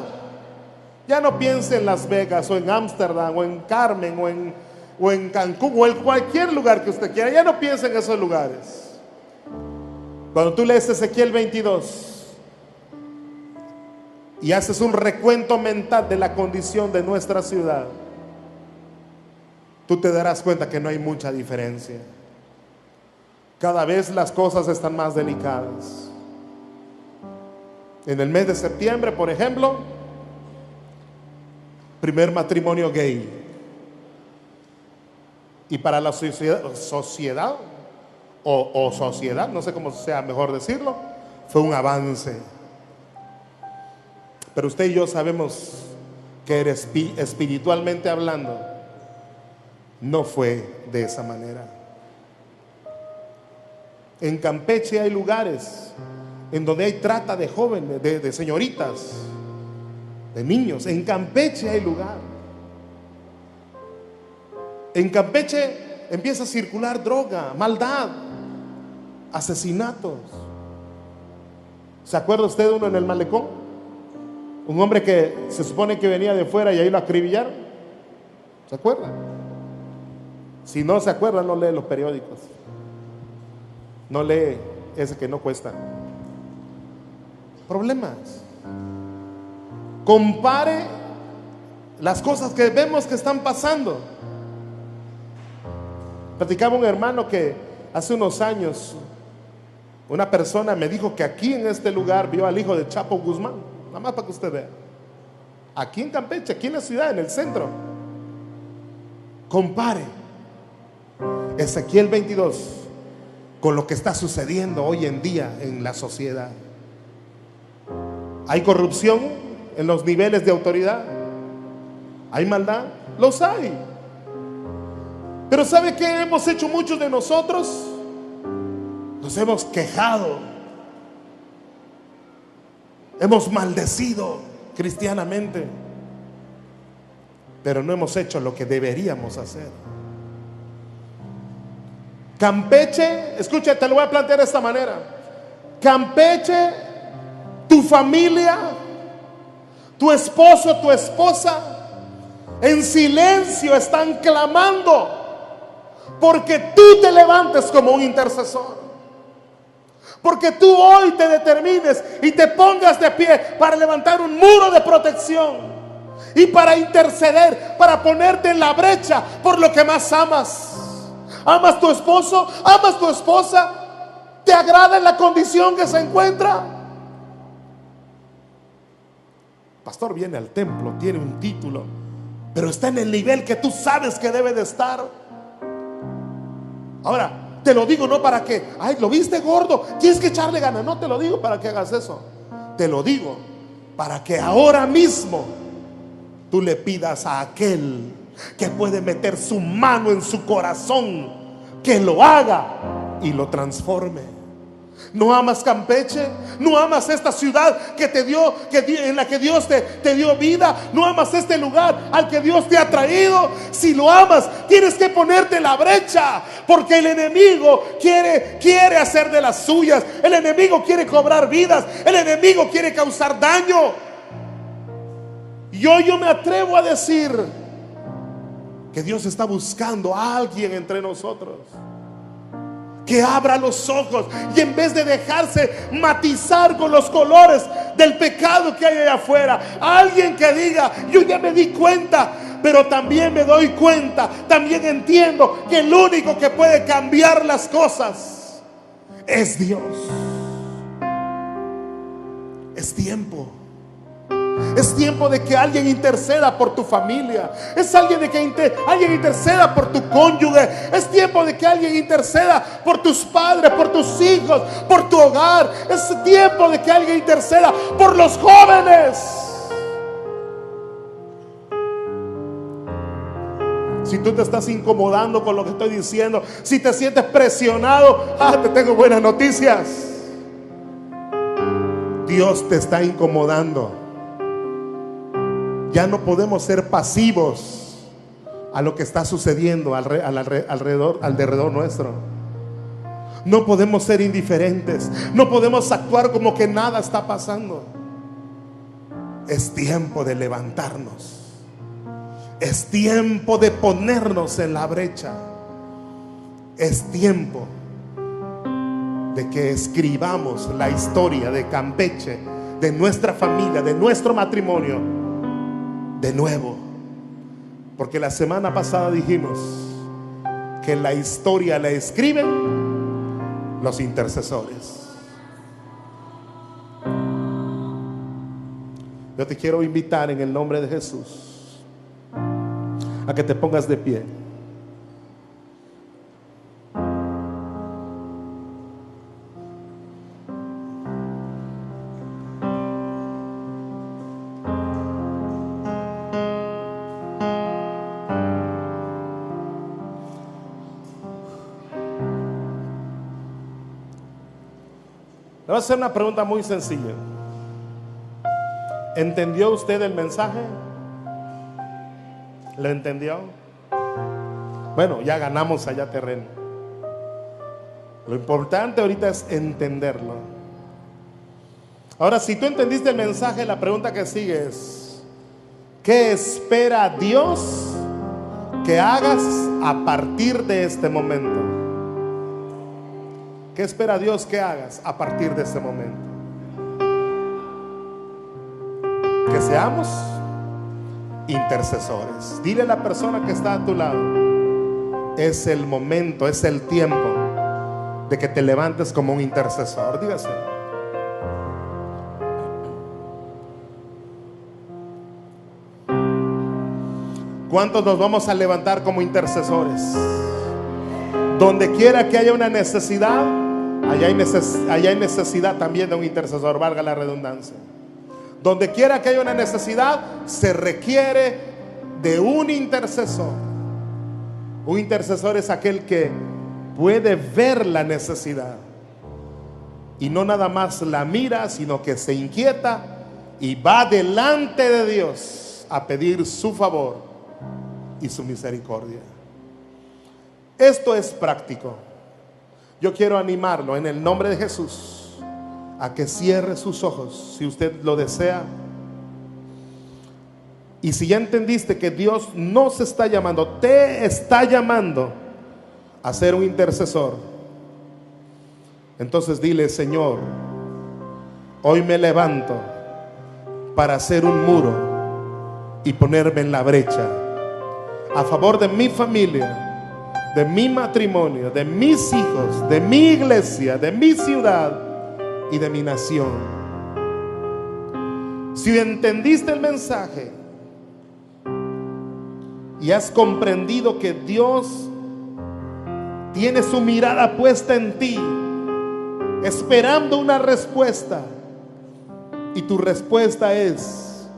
ya no pienses en Las Vegas o en Ámsterdam o en Carmen o en o en Cancún, o en cualquier lugar que usted quiera. Ya no piense en esos lugares. Cuando tú lees Ezequiel 22 y haces un recuento mental de la condición de nuestra ciudad, tú te darás cuenta que no hay mucha diferencia. Cada vez las cosas están más delicadas. En el mes de septiembre, por ejemplo, primer matrimonio gay. Y para la sociedad o sociedad, no sé cómo sea mejor decirlo, fue un avance. Pero usted y yo sabemos que espiritualmente hablando, no fue de esa manera. En Campeche hay lugares en donde hay trata de jóvenes, de señoritas, de niños. En Campeche hay lugar. En Campeche empieza a circular droga, maldad, asesinatos. ¿Se acuerda usted de uno en el malecón? Un hombre que se supone que venía de fuera y ahí lo acribillaron. ¿Se acuerda? Si no se acuerda, no lee los periódicos. No lee ese que no cuesta. Problemas. Compare las cosas que vemos que están pasando. Platicaba un hermano que hace unos años una persona me dijo que aquí en este lugar vio al hijo de Chapo Guzmán. Nada más para que usted vea. Aquí en Campeche, aquí en la ciudad, en el centro. Compare Ezequiel 22 con lo que está sucediendo hoy en día en la sociedad. ¿Hay corrupción en los niveles de autoridad? ¿Hay maldad? Los hay. Pero ¿sabe qué hemos hecho muchos de nosotros? Nos hemos quejado, hemos maldecido cristianamente, pero no hemos hecho lo que deberíamos hacer. Campeche, escucha, te lo voy a plantear de esta manera. Campeche, tu familia, tu esposo, tu esposa, en silencio están clamando porque tú te levantes como un intercesor. Porque tú hoy te determines y te pongas de pie para levantar un muro de protección y para interceder, para ponerte en la brecha por lo que más amas. ¿Amas tu esposo? ¿Amas tu esposa? ¿Te agrada en la condición que se encuentra? Pastor viene al templo, tiene un título, pero está en el nivel que tú sabes que debe de estar. Ahora, te lo digo no para que, ay, lo viste gordo, tienes que echarle ganas. No te lo digo para que hagas eso. Te lo digo para que ahora mismo tú le pidas a aquel que puede meter su mano en su corazón, que lo haga y lo transforme. ¿No amas Campeche? ¿No amas esta ciudad que te dio, en la que Dios te dio vida? ¿No amas este lugar al que Dios te ha traído? Si lo amas, tienes que ponerte en la brecha, porque el enemigo quiere hacer de las suyas. El enemigo quiere cobrar vidas. El enemigo quiere causar daño. Y hoy yo me atrevo a decir que Dios está buscando a alguien entre nosotros que abra los ojos y en vez de dejarse matizar con los colores del pecado que hay allá afuera, alguien que diga: yo ya me di cuenta, pero también me doy cuenta, también entiendo que el único que puede cambiar las cosas es Dios. Es tiempo. Es tiempo de que alguien interceda por tu familia. Es alguien de que alguien interceda por tu cónyuge. Es tiempo de que alguien interceda por tus padres, por tus hijos, por tu hogar. Es tiempo de que alguien interceda por los jóvenes. Si tú te estás incomodando con lo que estoy diciendo, si te sientes presionado, te tengo buenas noticias. Dios te está incomodando. Ya no podemos ser pasivos a lo que está sucediendo alrededor nuestro. No podemos ser indiferentes. No podemos actuar como que nada está pasando. Es tiempo de levantarnos. Es tiempo de ponernos en la brecha. Es tiempo de que escribamos la historia de Campeche, de nuestra familia, de nuestro matrimonio, de nuevo. Porque la semana pasada dijimos que la historia la escriben los intercesores. Yo te quiero invitar en el nombre de Jesús a que te pongas de pie. Le voy a hacer una pregunta muy sencilla. ¿Entendió usted el mensaje? ¿Lo entendió? Bueno, ya ganamos allá terreno. Lo importante ahorita es entenderlo. Ahora, si tú entendiste el mensaje, la pregunta que sigue es: ¿qué espera Dios que hagas a partir de este momento? ¿Qué espera Dios que hagas a partir de este momento? Que seamos intercesores. Dile a la persona que está a tu lado: es el momento, es el tiempo de que te levantes como un intercesor. Dígase. ¿Cuántos nos vamos a levantar como intercesores? Donde quiera que haya una necesidad, allá hay necesidad también de un intercesor, valga la redundancia. Donde quiera que haya una necesidad, se requiere de un intercesor. Un intercesor es aquel que puede ver la necesidad y no nada más la mira, sino que se inquieta y va delante de Dios a pedir su favor y su misericordia. Esto es práctico. Yo quiero animarlo en el nombre de Jesús a que cierre sus ojos, si usted lo desea. Y si ya entendiste que Dios no se está llamando, te está llamando a ser un intercesor, entonces dile: Señor, hoy me levanto para hacer un muro y ponerme en la brecha a favor de mi familia, de mi matrimonio, de mis hijos, de mi iglesia, de mi ciudad y de mi nación. Si entendiste el mensaje y has comprendido que Dios tiene su mirada puesta en ti, esperando una respuesta, y tu respuesta es: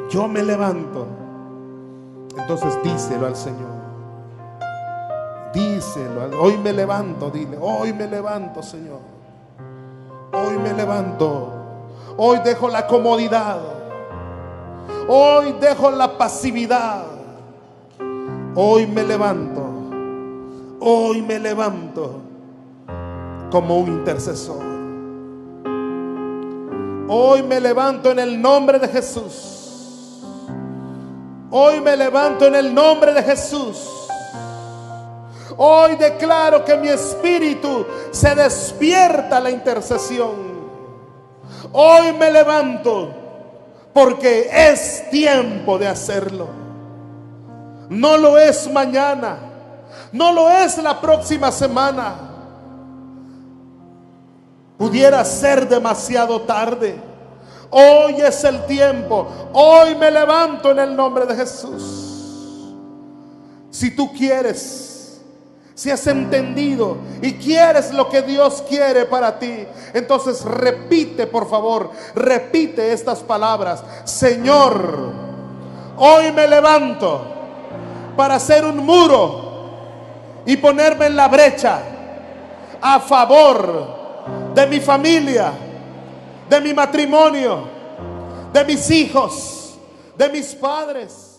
yo me levanto, entonces díselo al Señor. Díselo: hoy me levanto. Dile: hoy me levanto, Señor. Hoy me levanto. Hoy dejo la comodidad. Hoy dejo la pasividad. Hoy me levanto. Hoy me levanto como un intercesor. Hoy me levanto en el nombre de Jesús. Hoy me levanto en el nombre de Jesús. Hoy declaro que mi espíritu se despierta a la intercesión. Hoy me levanto porque es tiempo de hacerlo. No lo es mañana, no lo es la próxima semana. Pudiera ser demasiado tarde. Hoy es el tiempo. Hoy me levanto en el nombre de Jesús. Si tú quieres, si has entendido y quieres lo que Dios quiere para ti, entonces repite, por favor, repite estas palabras: Señor, hoy me levanto para hacer un muro y ponerme en la brecha a favor de mi familia, de mi matrimonio, de mis hijos, de mis padres.